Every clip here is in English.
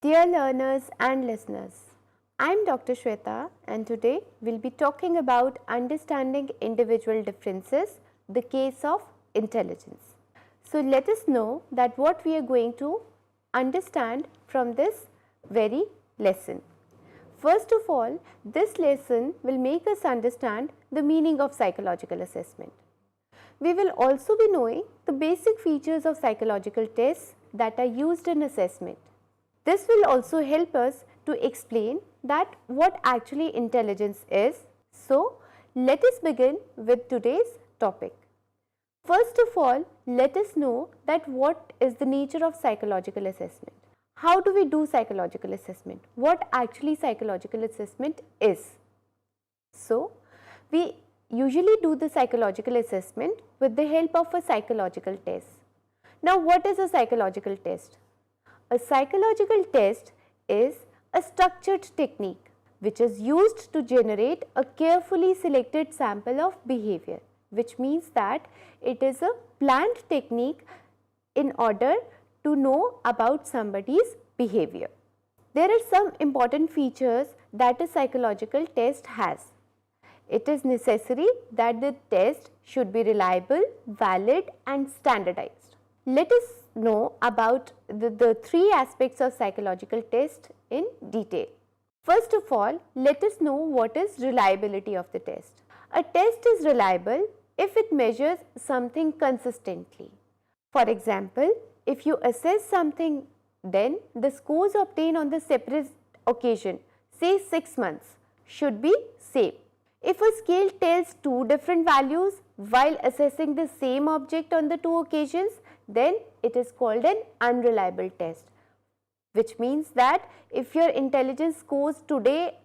Dear learners and listeners, I am Dr. Shweta and today we will be talking about understanding individual differences, the case of intelligence. So let us know that what we are going to understand from this very lesson. First of all, this lesson will make us understand the meaning of psychological assessment. We will also be knowing the basic features of psychological tests that are used in assessment. This will also help us to explain that what actually intelligence is. So, let us begin with today's topic. First of all, let us know that what is the nature of psychological assessment. How do we do psychological assessment? What actually psychological assessment is? So, we usually do the psychological assessment with the help of a psychological test. Now, what is a psychological test? A psychological test is a structured technique which is used to generate a carefully selected sample of behavior, which means that it is a planned technique in order to know about somebody's behavior. There are some important features that a psychological test has. It is necessary that the test should be reliable, valid and standardized. Let us know about the three aspects of psychological test in detail. First of all, let us know what is reliability of the test. A test is reliable if it measures something consistently. For example, if you assess something, then the scores obtained on the separate occasion, say 6 months, should be same. If a scale tells two different values while assessing the same object on the two occasions, then it is called an unreliable test, which means that if your intelligence scores today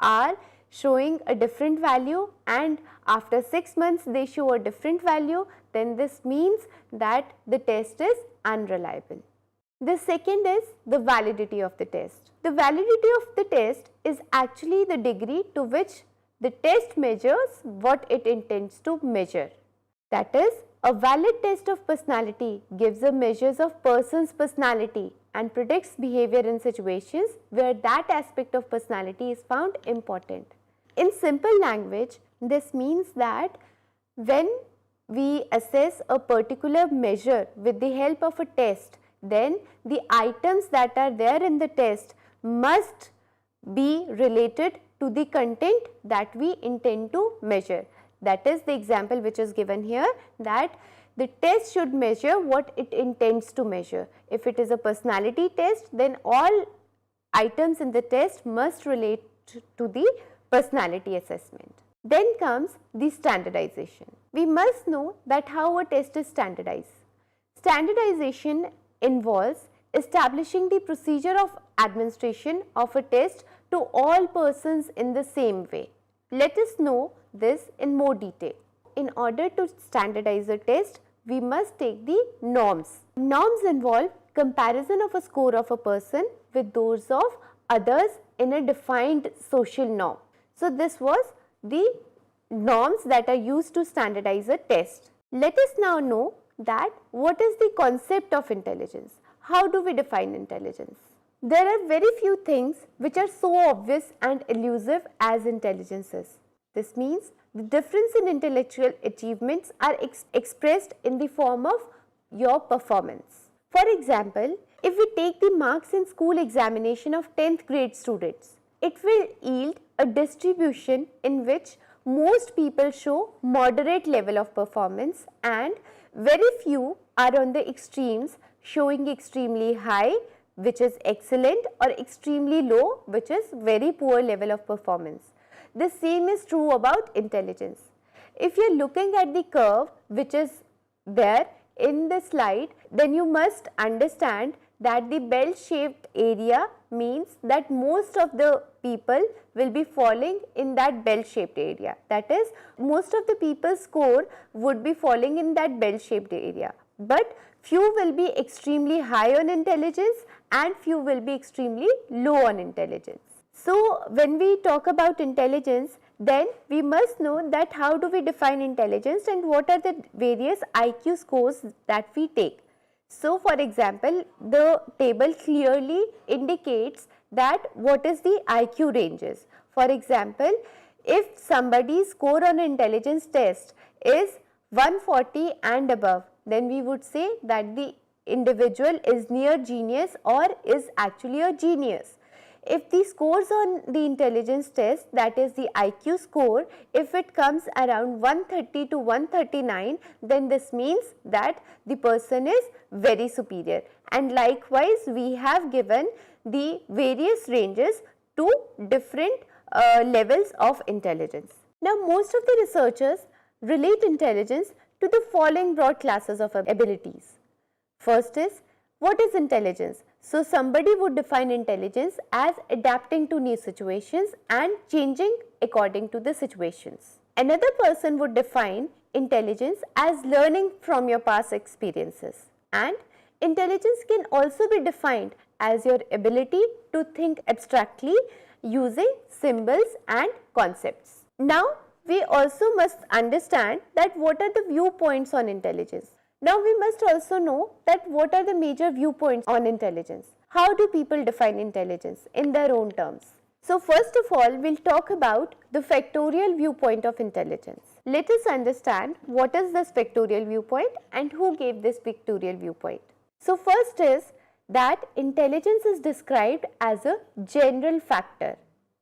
are showing a different value and after 6 months they show a different value, then this means that the test is unreliable. The second is the validity of the test. The validity of the test is actually the degree to which the test measures what it intends to measure. That is, a valid test of personality gives the measures of person's personality and predicts behavior in situations where that aspect of personality is found important. In simple language, this means that when we assess a particular measure with the help of a test, then the items that are there in the test must be related to the content that we intend to measure. That is the example which is given here, that the test should measure what it intends to measure. If it is a personality test, then all items in the test must relate to the personality assessment. Then comes the standardization. We must know that how a test is standardized. Standardization involves establishing the procedure of administration of a test to all persons in the same way. Let us know this in more detail. In order to standardize a test, we must take the norms. Norms involve comparison of a score of a person with those of others in a defined social norm. So, this was the norms that are used to standardize a test. Let us now know that what is the concept of intelligence? How do we define intelligence? There are very few things which are so obvious and elusive as intelligence is. This means the difference in intellectual achievements are expressed in the form of your performance. For example, if we take the marks in school examination of 10th grade students, it will yield a distribution in which most people show moderate level of performance and very few are on the extremes showing extremely high, which is excellent, or extremely low, which is very poor level of performance. The same is true about intelligence. If you are looking at the curve which is there in the slide, then you must understand that the bell-shaped area means that most of the people will be falling in that bell-shaped area. That is, most of the people's score would be falling in that bell-shaped area. But few will be extremely high on intelligence and few will be extremely low on intelligence. So, when we talk about intelligence, then we must know that how do we define intelligence and what are the various IQ scores that we take. So, for example, the table clearly indicates that what is the IQ ranges. For example, if somebody's score on an intelligence test is 140 and above, then we would say that the individual is near genius or is actually a genius. If the scores on the intelligence test, that is the IQ score, if it comes around 130 to 139, then this means that the person is very superior. And likewise, we have given the various ranges to different levels of intelligence. Now, most of the researchers relate intelligence to the following broad classes of abilities. First is, what is intelligence? So, somebody would define intelligence as adapting to new situations and changing according to the situations. Another person would define intelligence as learning from your past experiences, and intelligence can also be defined as your ability to think abstractly using symbols and concepts. Now, we also must understand that what are the viewpoints on intelligence. Now, we must also know that what are the major viewpoints on intelligence. How do people define intelligence in their own terms? So, first of all, we will talk about the factorial viewpoint of intelligence. Let us understand what is this factorial viewpoint and who gave this factorial viewpoint. So, first is that intelligence is described as a general factor.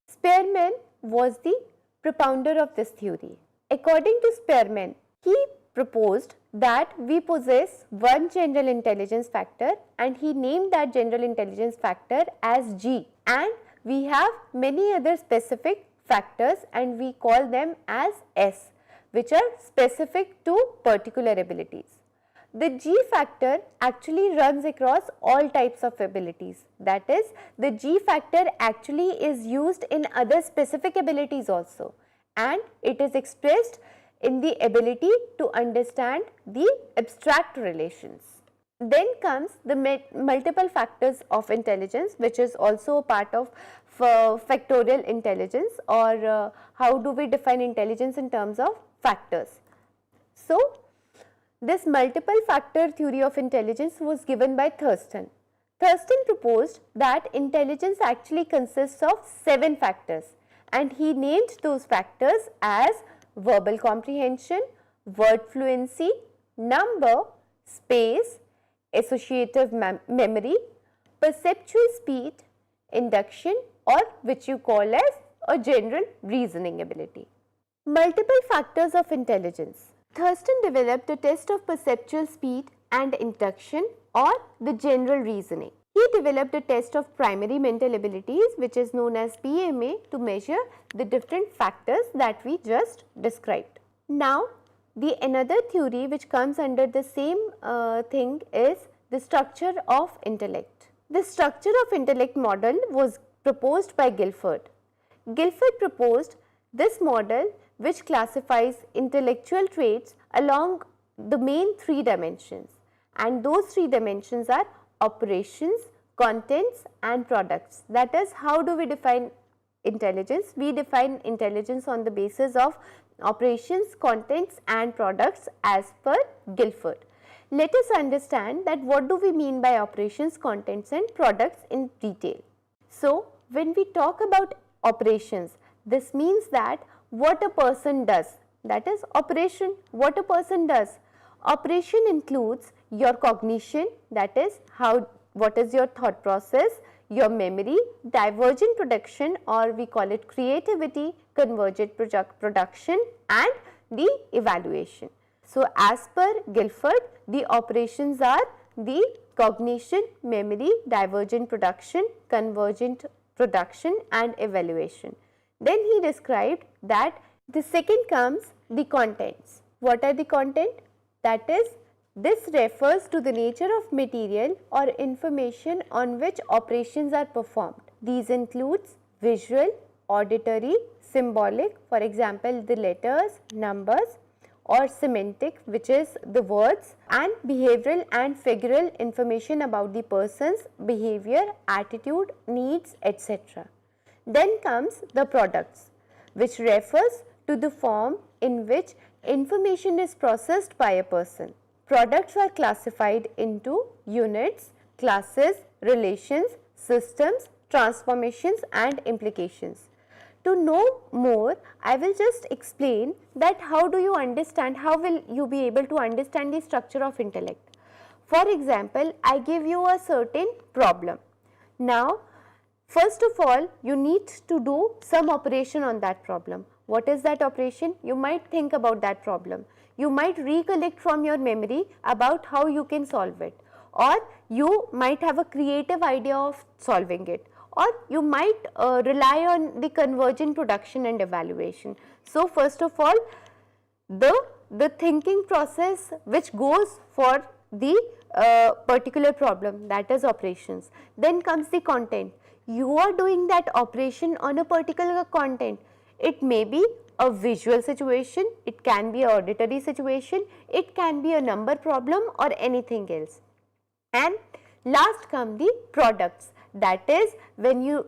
Spearman was the propounder of this theory. According to Spearman, he proposed that we possess one general intelligence factor, and he named that general intelligence factor as G, and we have many other specific factors and we call them as S, which are specific to particular abilities. The G factor actually runs across all types of abilities, that is, the G factor actually is used in other specific abilities also, and it is expressed in the ability to understand the abstract relations. Then comes the multiple factors of intelligence, which is also a part of factorial intelligence, or how do we define intelligence in terms of factors. So, this multiple factor theory of intelligence was given by Thurston. Thurston proposed that intelligence actually consists of 7 factors, and he named those factors as verbal comprehension, word fluency, number, space, associative memory, perceptual speed, induction, or which you call as a general reasoning ability. Multiple factors of intelligence. Thurston developed a test of perceptual speed and induction, or the general reasoning. He developed a test of primary mental abilities, which is known as PMA, to measure the different factors that we just described. Now, the another theory which comes under the same thing is the structure of intellect. The structure of intellect model was proposed by Guilford. Guilford proposed this model which classifies intellectual traits along the main 3 dimensions, and those 3 dimensions are operations, contents and products. That is, how do we define intelligence? We define intelligence on the basis of operations, contents and products as per Guilford. Let us understand that what do we mean by operations, contents and products in detail. So, when we talk about operations, this means that what a person does, that is operation, what a person does. Operation includes your cognition, that is what is your thought process, your memory, divergent production, or we call it creativity, convergent production and the evaluation. So, as per Guilford, the operations are the cognition, memory, divergent production, convergent production and evaluation. Then he described that the second comes the contents. What are the content? That is, this refers to the nature of material or information on which operations are performed. These includes visual, auditory, symbolic, for example, the letters, numbers, or semantic, which is the words, and behavioral and figural information about the person's behavior, attitude, needs, etc. Then comes the products, which refers to the form in which information is processed by a person. products are classified into units, classes, relations, systems, transformations and implications. To know more, I will just explain that how do you understand, how will you be able to understand the structure of intellect. For example, I give you a certain problem. Now, first of all, you need to do some operation on that problem. What is that operation? You might think about that problem. You might recollect from your memory about how you can solve it, or you might have a creative idea of solving it, or you might rely on the convergent production and evaluation. So, first of all, the thinking process which goes for the particular problem, that is operations. Then comes the content. You are doing that operation on a particular content. It may be a visual situation, it can be an auditory situation, it can be a number problem or anything else. And last come the products, that is when you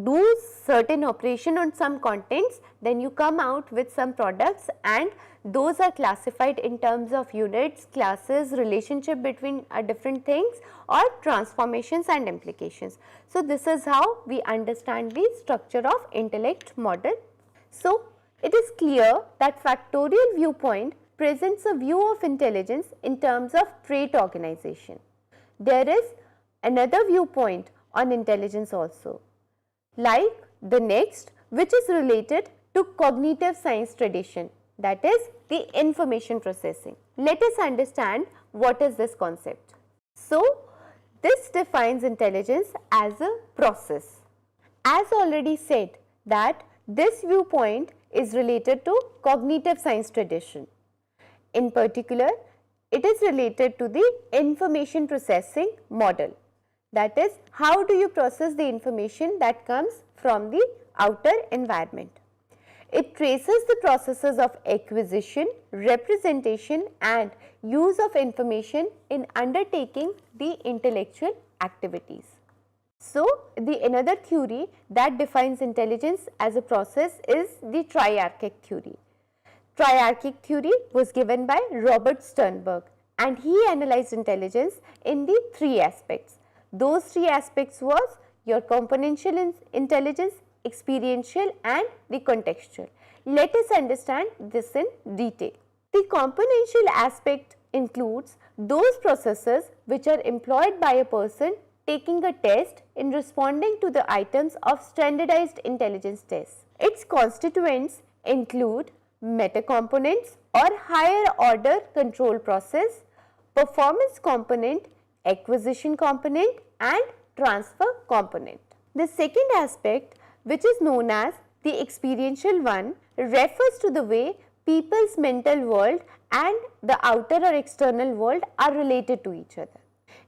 do certain operation on some contents, then you come out with some products, and those are classified in terms of units, classes, relationship between different things, or transformations and implications. So, this is how we understand the structure of intellect model. So, it is clear that factorial viewpoint presents a view of intelligence in terms of trait organization. There is another viewpoint on intelligence also, like the next, which is related to cognitive science tradition, that is the information processing. Let us understand what is this concept. So, this defines intelligence as a process. As already said that this viewpoint is related to cognitive science tradition. In particular, it is related to the information processing model. That is, how do you process the information that comes from the outer environment. It traces the processes of acquisition, representation and use of information in undertaking the intellectual activities. So, the another theory that defines intelligence as a process is the triarchic theory. Triarchic theory was given by Robert Sternberg, and he analyzed intelligence in the three aspects. Those three aspects was your componential intelligence, experiential and the contextual. Let us understand this in detail. The componential aspect includes those processes which are employed by a person taking a test in responding to the items of standardized intelligence tests. Its constituents include metacomponents or higher order control process, performance component, acquisition component and transfer component. The second aspect, which is known as the experiential one, refers to the way people's mental world and the outer or external world are related to each other.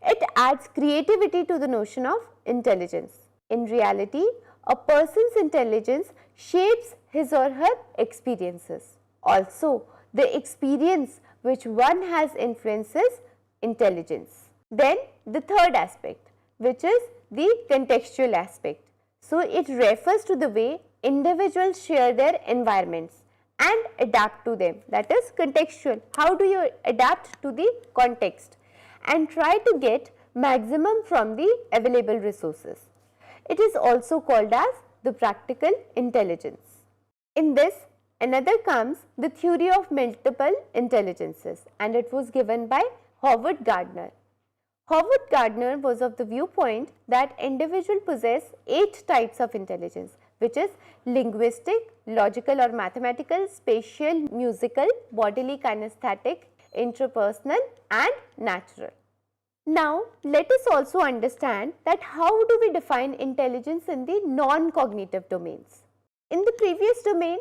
It adds creativity to the notion of intelligence. In reality, a person's intelligence shapes his or her experiences. Also, the experience which one has influences intelligence. Then the third aspect, which is the contextual aspect. So, it refers to the way individuals share their environments and adapt to them, that is contextual. How do you adapt to the context and try to get maximum from the available resources. It is also called as the practical intelligence. In this, another comes the theory of multiple intelligences, and it was given by Howard Gardner. Howard Gardner was of the viewpoint that individuals possess 8 types of intelligence, which is linguistic, logical or mathematical, spatial, musical, bodily kinesthetic, interpersonal and natural. Now, let us also understand that how do we define intelligence in the non-cognitive domains. In the previous domain,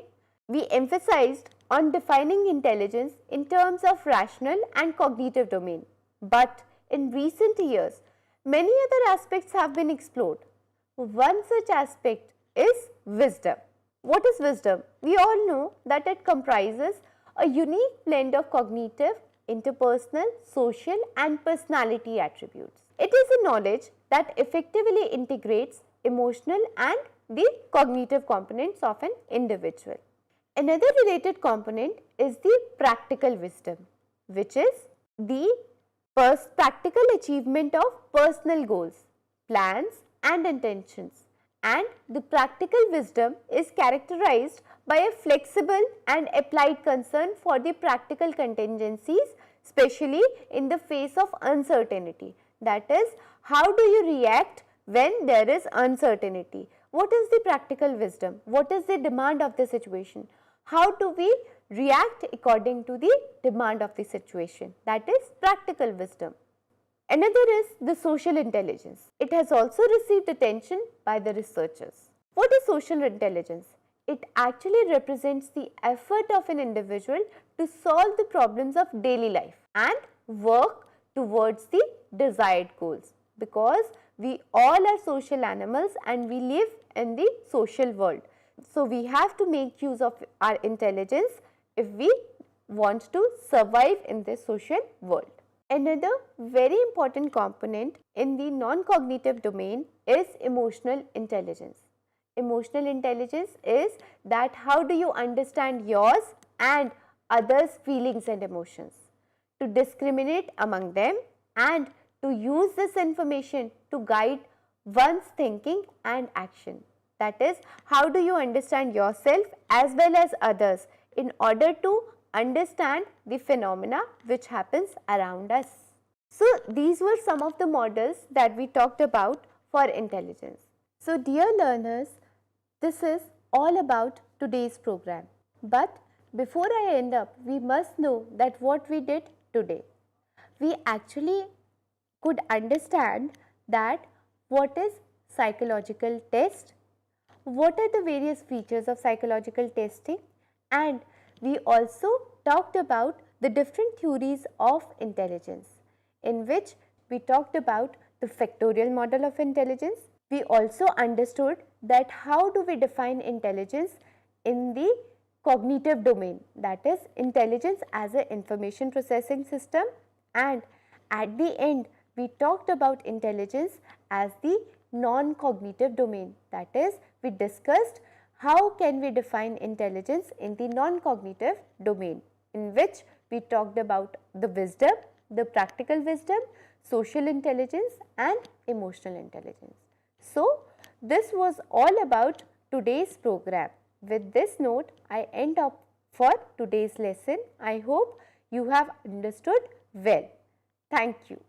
we emphasized on defining intelligence in terms of rational and cognitive domain, but in recent years, many other aspects have been explored. One such aspect is wisdom. What is wisdom? We all know that it comprises a unique blend of cognitive, interpersonal, social and personality attributes. It is a knowledge that effectively integrates emotional and the cognitive components of an individual. Another related component is the practical wisdom, which is the practical achievement of personal goals, plans and intentions. And the practical wisdom is characterized by a flexible and applied concern for the practical contingencies, especially in the face of uncertainty. That is, how do you react when there is uncertainty? What is the practical wisdom? What is the demand of the situation? How do we react according to the demand of the situation? That is practical wisdom. Another is the social intelligence. It has also received attention by the researchers. What is social intelligence? It actually represents the effort of an individual to solve the problems of daily life and work towards the desired goals, because we all are social animals and we live in the social world. So, we have to make use of our intelligence if we want to survive in this social world. Another very important component in the non-cognitive domain is emotional intelligence. Emotional intelligence is that how do you understand yours and others' feelings and emotions, to discriminate among them and to use this information to guide one's thinking and action. That is, how do you understand yourself as well as others in order to understand the phenomena which happens around us. So, these were some of the models that we talked about for intelligence. So, dear learners, this is all about today's program. But before I end up, we must know that what we did today. We actually could understand that what is psychological test, what are the various features of psychological testing, and we also talked about the different theories of intelligence, in which we talked about the factorial model of intelligence. We also understood that how do we define intelligence in the cognitive domain, that is intelligence as an information processing system, and at the end we talked about intelligence as the non-cognitive domain, that is we discussed how can we define intelligence in the non-cognitive domain, in which we talked about the wisdom, the practical wisdom, social intelligence and emotional intelligence. So, this was all about today's program. With this note, I end up for today's lesson. I hope you have understood well. Thank you.